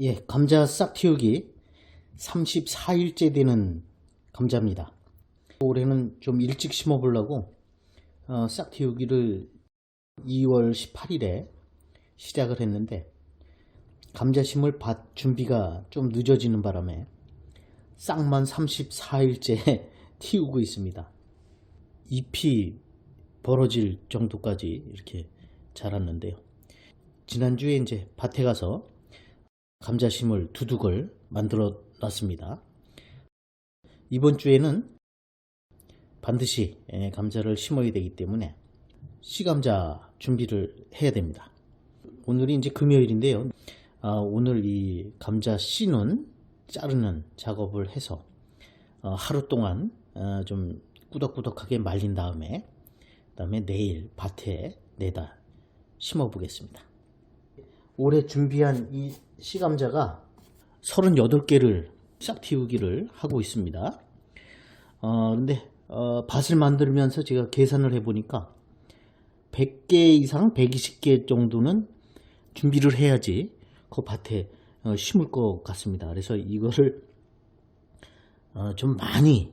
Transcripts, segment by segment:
예, 감자 싹 틔우기 34일째 되는 감자입니다. 올해는 좀 일찍 심어보려고 싹 틔우기를 2월 18일에 시작을 했는데, 감자 심을 밭 준비가 좀 늦어지는 바람에 싹만 34일째 틔우고 있습니다. 잎이 벌어질 정도까지 이렇게 자랐는데요. 지난주에 이제 밭에 가서 감자 심을 두둑을 만들어 놨습니다. 이번 주에는 반드시 감자를 심어야 되기 때문에 씨감자 준비를 해야 됩니다. 오늘이 이제 금요일인데요. 오늘 이 감자 씨는 자르는 작업을 해서 하루 동안 좀 꾸덕꾸덕하게 말린 다음에 내일 밭에 내다 심어 보겠습니다. 올해 준비한 이 씨감자가 38개를 싹 틔우기를 하고 있습니다. 근데 밭을 만들면서 제가 계산을 해보니까 100개 이상 120개 정도는 준비를 해야지 그 밭에 심을 것 같습니다. 그래서 이거를 좀 많이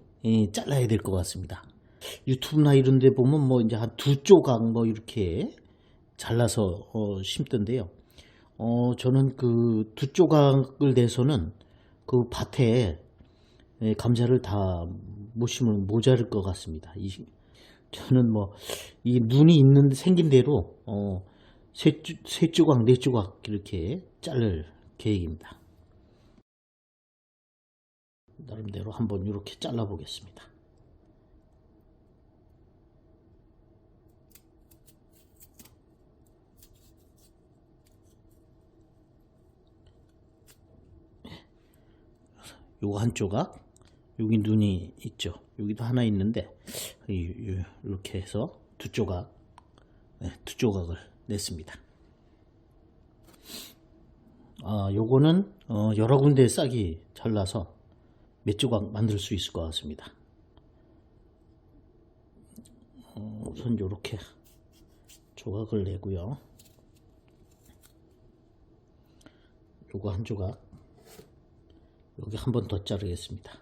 잘라야 될 것 같습니다. 유튜브나 이런 데 보면 뭐 이제 한 2조각 뭐 이렇게 잘라서 심던데요. 저는 그 2조각을 내서는 그 밭에 감자를 다 못 심으면 모자랄 것 같습니다. 저는 뭐 이 눈이 생긴 대로 세 조각, 네 조각 이렇게 자를 계획입니다. 나름대로 한번 이렇게 잘라 보겠습니다. 요거 한 조각, 여기 눈이 있죠. 여기도 하나 있는데 이렇게 해서 2조각, 2조각을 냈습니다. 요거는 여러 군데 싹이 잘라서 몇 조각 만들 수 있을 것 같습니다. 우선 요렇게 조각을 내고요. 요거 한 조각, 여기 한 번 더 자르겠습니다.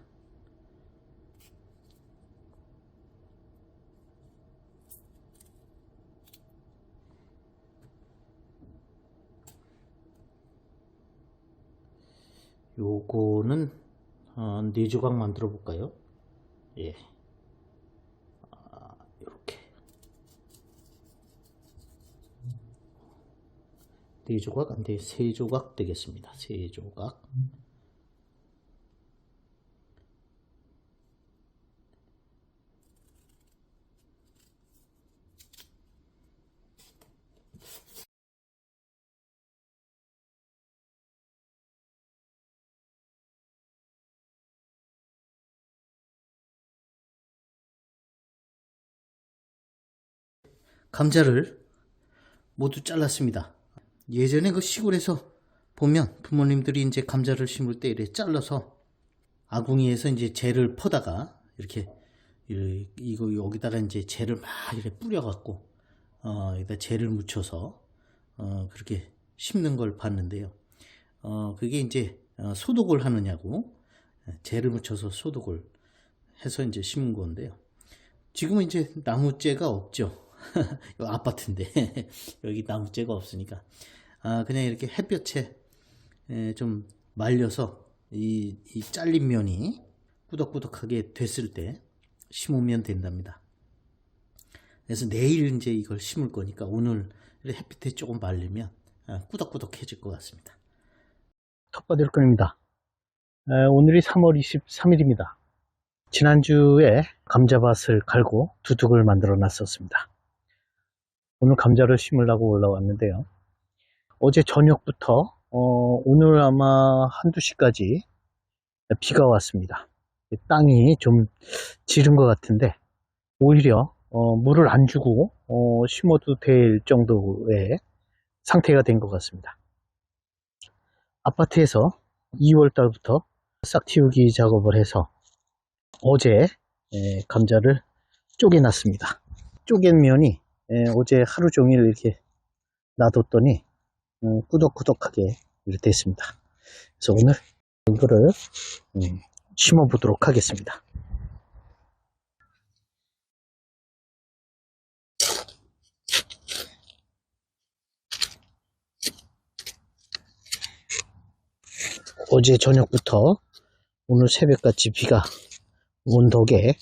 요거는 4조각 만들어 볼까요? 예. 이렇게 4조각, 안 돼, 3조각 되겠습니다. 3조각. 감자를 모두 잘랐습니다. 예전에 그 시골에서 보면 부모님들이 이제 감자를 심을 때 이렇게 잘라서 아궁이에서 이제 재를 퍼다가 이렇게 이거 여기다가 이제 재를 막 이렇게 뿌려갖고 여기다 재를 묻혀서 그렇게 심는 걸 봤는데요. 그게 이제 소독을 하느냐고 재를 묻혀서 소독을 해서 이제 심은 건데요. 지금은 이제 나무재가 없죠. 아파트인데 여기 나무재가 없으니까 그냥 이렇게 햇볕에 좀 말려서 이 잘린 면이 꾸덕꾸덕하게 됐을 때 심으면 된답니다. 그래서 내일 이제 이걸 심을 거니까 오늘 햇빛에 조금 말리면 꾸덕꾸덕해질 것 같습니다. 텃밭일 건입니다. 오늘이 3월 23일입니다. 지난주에 감자밭을 갈고 두둑을 만들어 놨었습니다. 오늘 감자를 심으려고 올라왔는데요. 어제 저녁부터 오늘 아마 한두 시까지 비가 왔습니다. 땅이 좀 지른 것 같은데 오히려 물을 안 주고 심어도 될 정도의 상태가 된 것 같습니다. 아파트에서 2월 달부터 싹 틔우기 작업을 해서 어제 감자를 쪼개놨습니다. 쪼갠 면이 어제 하루 종일 이렇게 놔뒀더니 꾸덕꾸덕하게 이렇게 됐습니다. 그래서 오늘 이거를 심어 보도록 하겠습니다. 어제 저녁부터 오늘 새벽같이 비가 온 덕에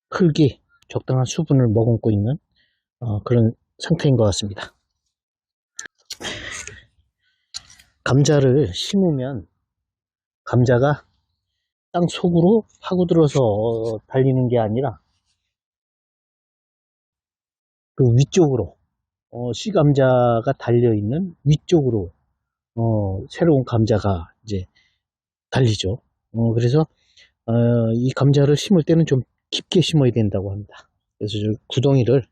흙이 적당한 수분을 머금고 있는 그런 상태인 것 같습니다. 감자를 심으면 감자가 땅 속으로 파고들어서 달리는 게 아니라 그 위쪽으로 씨감자가 달려있는 위쪽으로 새로운 감자가 이제 달리죠. 그래서 이 감자를 심을 때는 좀 깊게 심어야 된다고 합니다. 그래서 저 구덩이를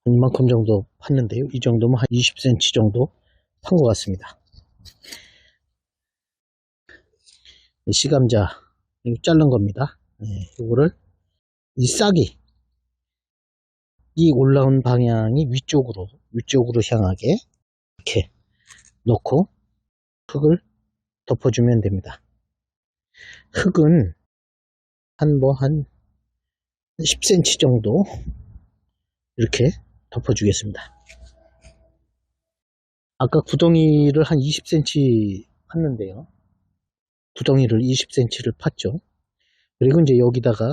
이만큼 정도 팠는데요. 이 정도면 한 20cm 정도 판 것 같습니다. 씨감자 이거 자른 겁니다. 이거를 이 싹이 이 올라온 방향이 위쪽으로 향하게 이렇게 놓고 흙을 덮어주면 됩니다. 흙은 한 10cm 정도 이렇게 덮어주겠습니다. 아까 구덩이를 한 20cm 팠는데요. 구덩이를 20cm를 팠죠. 그리고 이제 여기다가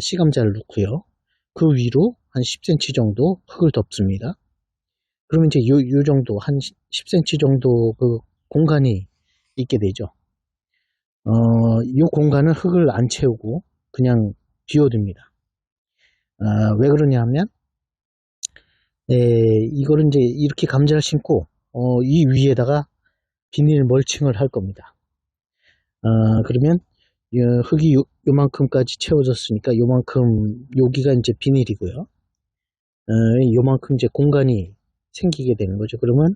씨감자를 넣고요. 그 위로 한 10cm 정도 흙을 덮습니다. 그러면 이제 요 정도, 한 10cm 정도 그 공간이 있게 되죠. 이 공간은 흙을 안 채우고 그냥 비워둡니다. 왜 그러냐 하면, 이거를 이제 이렇게 감자를 심고, 이 위에다가 비닐 멀칭을 할 겁니다. 그러면, 흙이 요만큼까지 채워졌으니까 요만큼, 여기가 이제 비닐이고요. 요만큼 이제 공간이 생기게 되는 거죠. 그러면,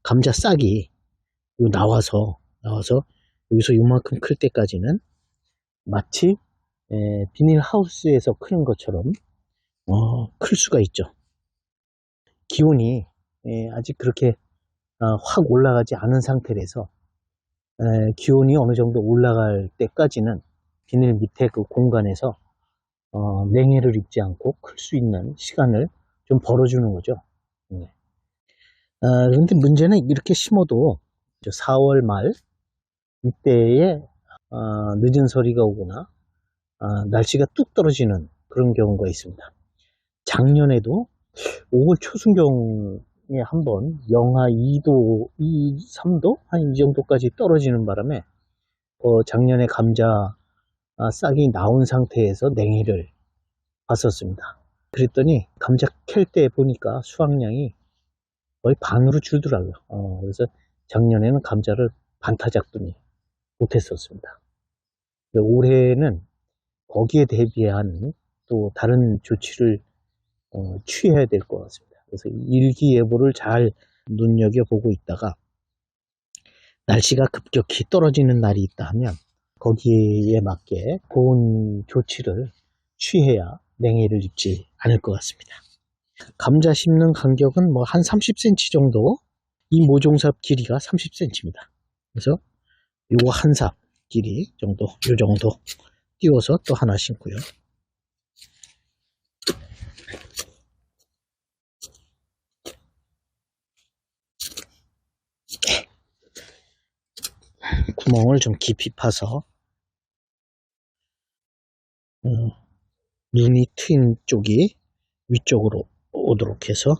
감자 싹이 나와서 여기서 요만큼 클 때까지는 마치 비닐 하우스에서 크는 것처럼 클 수가 있죠. 기온이 아직 그렇게 확 올라가지 않은 상태라서 기온이 어느 정도 올라갈 때까지는 비닐 밑에 그 공간에서 냉해를 입지 않고 클 수 있는 시간을 좀 벌어주는 거죠. 그런데 문제는 이렇게 심어도 4월 말 이때에 늦은 서리가 오거나 날씨가 뚝 떨어지는 그런 경우가 있습니다. 작년에도 5월 초순경에 한번 영하 2도, 2, 3도? 한 이 정도까지 떨어지는 바람에 작년에 감자 싹이 나온 상태에서 냉해를 봤었습니다. 그랬더니 감자 캘 때 보니까 수확량이 거의 반으로 줄더라고요. 그래서 작년에는 감자를 반타작도 못했었습니다. 올해는 거기에 대비한 또 다른 조치를 취해야 될 것 같습니다. 그래서 일기예보를 잘 눈여겨보고 있다가 날씨가 급격히 떨어지는 날이 있다 하면 거기에 맞게 보온 조치를 취해야 냉해를 입지 않을 것 같습니다. 감자 심는 간격은 뭐 한 30cm 정도, 이 모종삽 길이가 30cm입니다. 그래서 요거 한 삽 길이 정도, 요 정도 띄워서 또 하나 심고요. 구멍을 좀 깊이 파서 눈이 트인 쪽이 위쪽으로 오도록 해서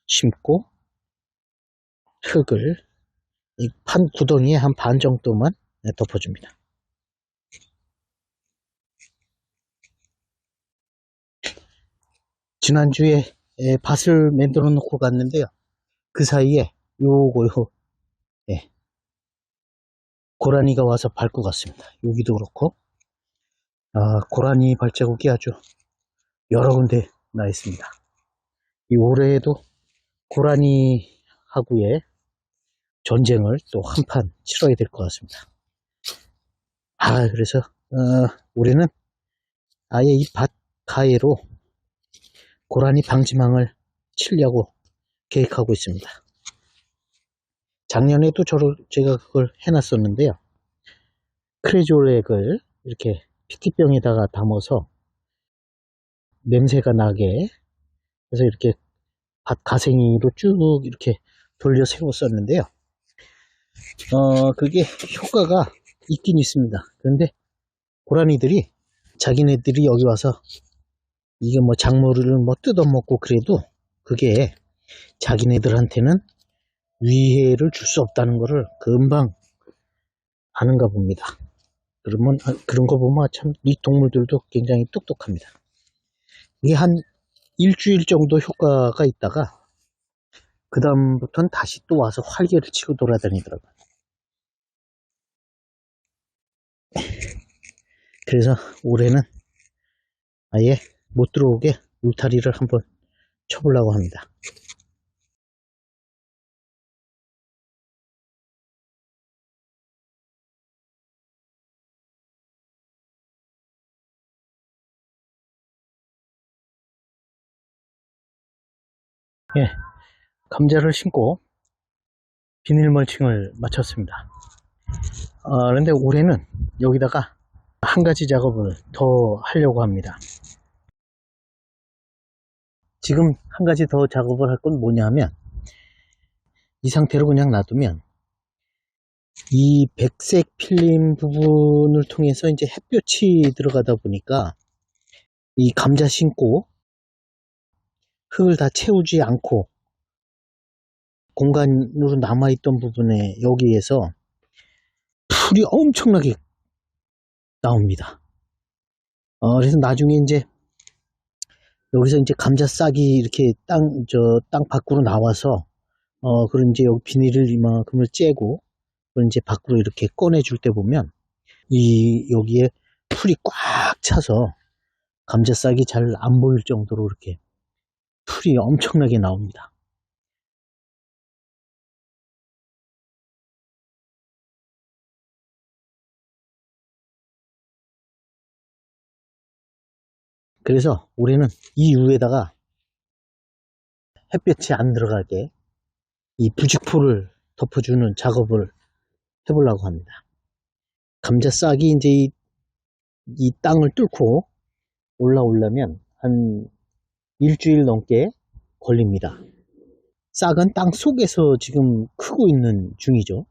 심고 흙을 이 판 구덩이에 한 반 정도만 덮어줍니다. 지난주에 밭을 만들어 놓고 갔는데요. 그 사이에 요거 고라니가 와서 밟고 갔습니다. 여기도 그렇고 고라니 발자국이 아주 여러 군데 나 있습니다. 이 올해에도 고라니하고의 전쟁을 또 한판 치러야 될 것 같습니다. 그래서 올해는 아예 이 밭 가해로 고라니 방지망을 치려고 계획하고 있습니다. 작년에도 제가 그걸 해놨었는데요. 크레졸액을 이렇게 PT병에다가 담아서 냄새가 나게 해서 이렇게 밭 가생이로 쭉 이렇게 돌려 세웠었는데요. 그게 효과가 있긴 있습니다. 그런데 고라니들이 자기네들이 여기 와서 이게 뭐 작물을 뭐 뜯어먹고 그래도 그게 자기네들한테는 위해를 줄 수 없다는 것을 금방 아는가 봅니다. 그러면 그런 거 보면 참 이 동물들도 굉장히 똑똑합니다. 이게 한 일주일 정도 효과가 있다가 그 다음부터는 다시 또 와서 활개를 치고 돌아다니더라고요. 그래서 올해는 아예 못 들어오게 울타리를 한번 쳐보려고 합니다. 예, 감자를 심고 비닐 멀칭을 마쳤습니다. 그런데 올해는 여기다가 한 가지 작업을 더 하려고 합니다. 지금 한 가지 더 작업을 할 건 뭐냐면 이 상태로 그냥 놔두면 이 백색 필름 부분을 통해서 이제 햇볕이 들어가다 보니까 이 감자 심고 흙을 다 채우지 않고 공간으로 남아있던 부분에 여기에서 풀이 엄청나게 나옵니다. 그래서 나중에 이제 여기서 이제 감자 싹이 이렇게 땅 밖으로 나와서 그런 이제 여기 비닐을 이만큼을 째고 그걸 이제 밖으로 이렇게 꺼내줄 때 보면 여기에 풀이 꽉 차서 감자 싹이 잘 안 보일 정도로 이렇게 풀이 엄청나게 나옵니다. 그래서 올해는 이 위에다가 햇볕이 안 들어가게 이 부직포를 덮어주는 작업을 해보려고 합니다. 감자 싹이 이제 이 땅을 뚫고 올라오려면 한 일주일 넘게 걸립니다. 싹은 땅 속에서 지금 크고 있는 중이죠.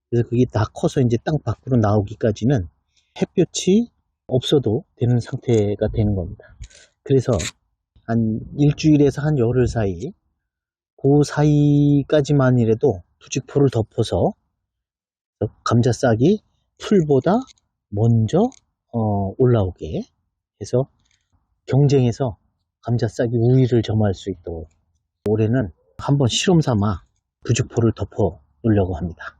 그래서 그게 다 커서 이제 땅 밖으로 나오기까지는 햇볕이 없어도 되는 상태가 되는 겁니다. 그래서 한 일주일에서 한 열흘 사이, 그 사이까지만이라도 부직포를 덮어서 감자 싹이 풀보다 먼저 올라오게 해서 경쟁해서 감자 싹이 우위를 점할 수 있도록 올해는 한번 실험 삼아 부직포를 덮어 놓으려고 합니다.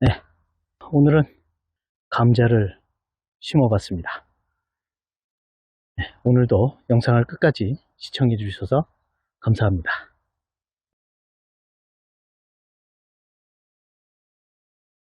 네, 오늘은 감자를 심어봤습니다. 네, 오늘도 영상을 끝까지 시청해 주셔서 감사합니다.